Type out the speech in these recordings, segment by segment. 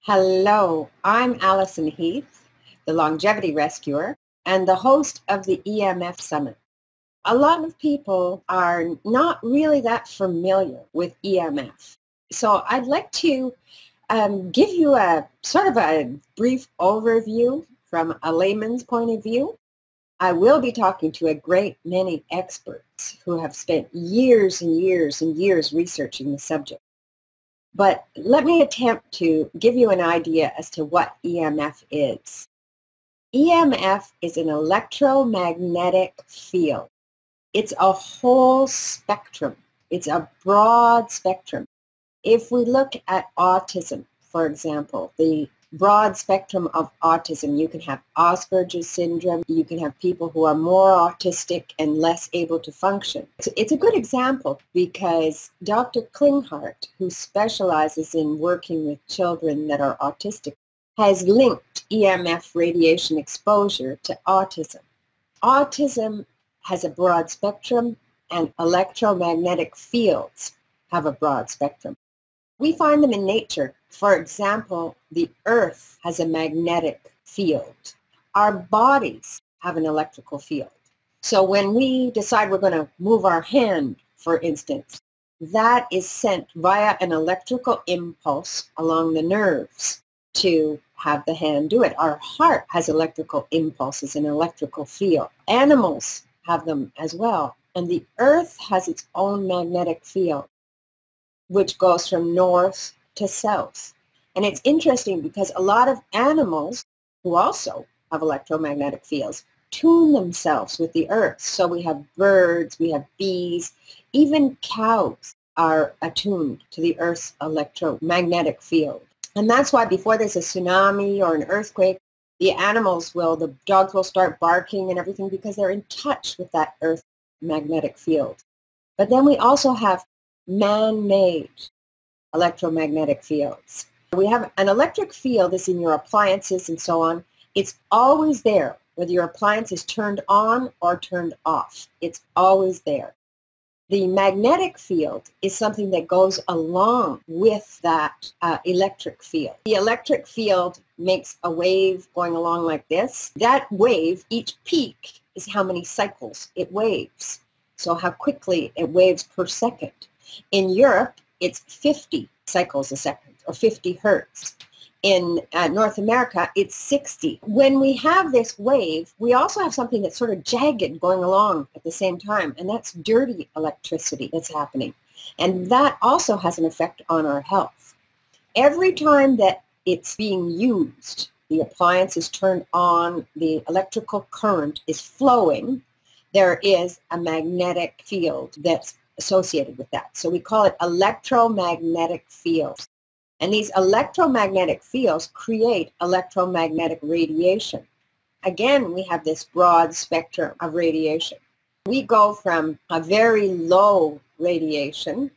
Hello, I'm Alison Heath, the longevity rescuer and the host of the EMF Summit. A lot of people are not really that familiar with EMF. So I'd like to give you a sort of a brief overview from a layman's point of view. I will be talking to a great many experts who have spent years and years and years researching the subject. But let me attempt to give you an idea as to what EMF is. EMF is an electromagnetic field. It's a whole spectrum. It's a broad spectrum. If we look at autism, for example, the broad spectrum of autism, you can have Asperger's syndrome, you can have people who are more autistic and less able to function. It's a good example because Dr. Klinghardt, who specializes in working with children that are autistic, has linked EMF radiation exposure to autism. Autism has a broad spectrum and electromagnetic fields have a broad spectrum. We find them in nature. For example, the earth has a magnetic field. Our bodies have an electrical field. So when we decide we're going to move our hand, for instance, that is sent via an electrical impulse along the nerves to have the hand do it. Our heart has electrical impulses, an electrical field. Animals have them as well. And the earth has its own magnetic field, which goes from north to south. And it's interesting because a lot of animals who also have electromagnetic fields tune themselves with the earth. So we have birds, we have bees, even cows are attuned to the earth's electromagnetic field. And that's why before there's a tsunami or an earthquake, the dogs will start barking and everything because they're in touch with that earth magnetic field. But then we also have man-made electromagnetic fields. We have an electric field that's in your appliances and so on. It's always there, whether your appliance is turned on or turned off. It's always there. The magnetic field is something that goes along with that electric field. The electric field makes a wave going along like this. That wave, each peak, is how many cycles it waves. So how quickly it waves per second. In Europe, it's 50 cycles a second, or 50 hertz. In North America, it's 60. When we have this wave, we also have something that's sort of jagged going along at the same time, and that's dirty electricity that's happening. And that also has an effect on our health. Every time that it's being used, the appliance is turned on, the electrical current is flowing, there is a magnetic field that's associated with that. So we call it electromagnetic fields. And these electromagnetic fields create electromagnetic radiation. Again, we have this broad spectrum of radiation. We go from a very low radiation,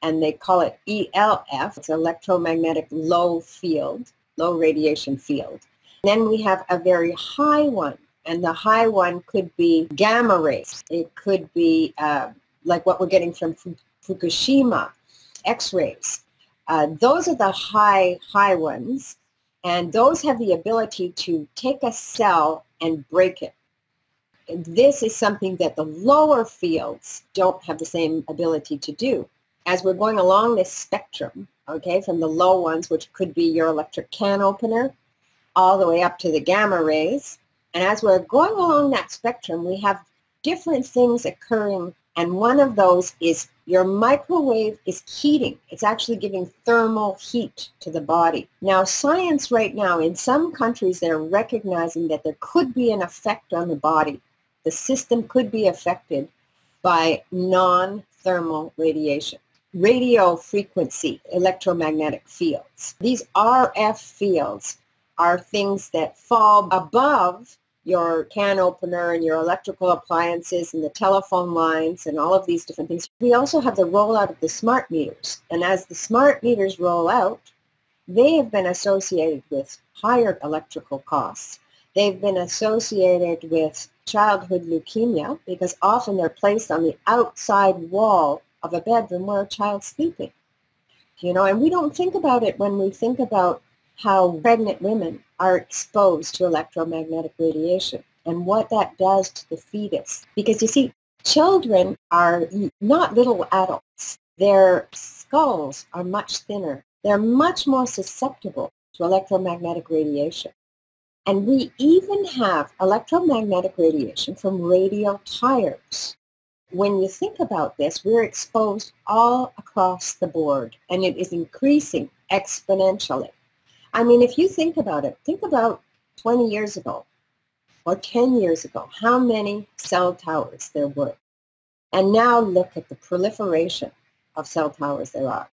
and they call it ELF, it's electromagnetic low field, low radiation field. Then we have a very high one, and the high one could be gamma rays. It could be like what we're getting from Fukushima, X-rays. Those are the high ones, and those have the ability to take a cell and break it. This is something that the lower fields don't have the same ability to do. As we're going along this spectrum, okay, from the low ones, which could be your electric can opener, all the way up to the gamma rays, and as we're going along that spectrum, we have different things occurring. And one of those is your microwave is heating. It's actually giving thermal heat to the body. Now, science right now, in some countries, they're recognizing that there could be an effect on the body. The system could be affected by non-thermal radiation. Radio frequency electromagnetic fields. These RF fields are things that fall above your can opener and your electrical appliances and the telephone lines and all of these different things. We also have the rollout of the smart meters. And as the smart meters roll out, they have been associated with higher electrical costs. They've been associated with childhood leukemia because often they're placed on the outside wall of a bedroom where a child's sleeping. And we don't think about it when we think about how pregnant women are exposed to electromagnetic radiation and what that does to the fetus. Because you see, children are not little adults. Their skulls are much thinner. They're much more susceptible to electromagnetic radiation. And we even have electromagnetic radiation from radial tires. When you think about this, we're exposed all across the board, and it is increasing exponentially. I mean, if you think about it, think about 20 years ago or 10 years ago, how many cell towers there were. And now look at the proliferation of cell towers there are.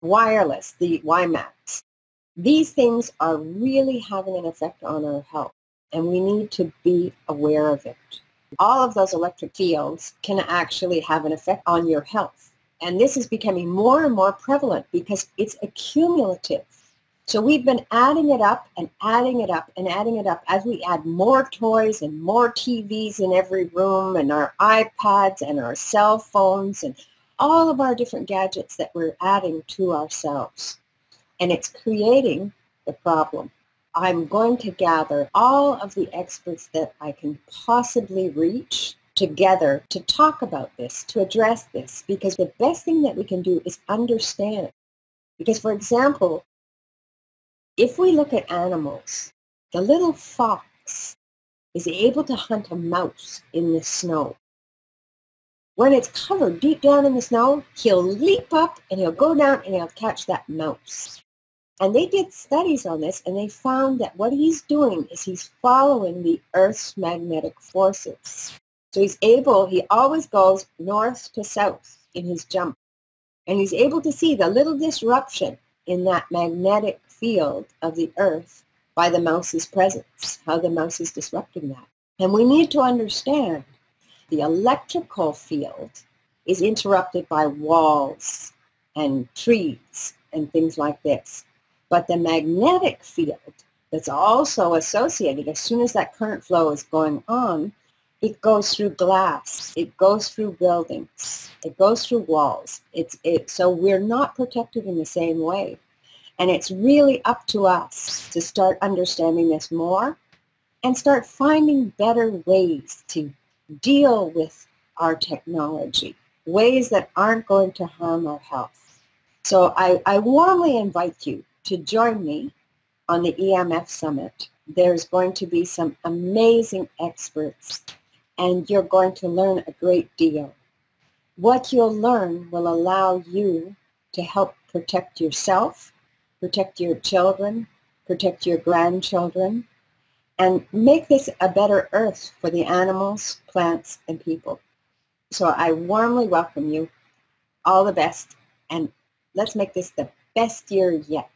Wireless, the WiMAX. These things are really having an effect on our health, and we need to be aware of it. All of those electric fields can actually have an effect on your health. And this is becoming more and more prevalent because it's accumulative. So we've been adding it up and adding it up and adding it up as we add more toys and more TVs in every room and our iPads and our cell phones and all of our different gadgets that we're adding to ourselves. And it's creating the problem. I'm going to gather all of the experts that I can possibly reach together to talk about this, to address this, because the best thing that we can do is understand. Because, for example, if we look at animals, the little fox is able to hunt a mouse in the snow. When it's covered deep down in the snow, he'll leap up and he'll go down and he'll catch that mouse. And they did studies on this, and they found that what he's doing is he's following the Earth's magnetic forces. So he always goes north to south in his jump. And he's able to see the little disruption in that magnetic field of the Earth by the mouse's presence, how the mouse is disrupting that. And we need to understand the electrical field is interrupted by walls and trees and things like this. But the magnetic field that's also associated, as soon as that current flow is going on, it goes through glass, it goes through buildings, it goes through walls. So we're not protected in the same way. And it's really up to us to start understanding this more and start finding better ways to deal with our technology, ways that aren't going to harm our health. So I warmly invite you to join me on the EMF Summit. There's going to be some amazing experts, and you're going to learn a great deal. What you'll learn will allow you to help protect yourself, protect your children, protect your grandchildren, and make this a better earth for the animals, plants, and people. So I warmly welcome you. All the best, and let's make this the best year yet.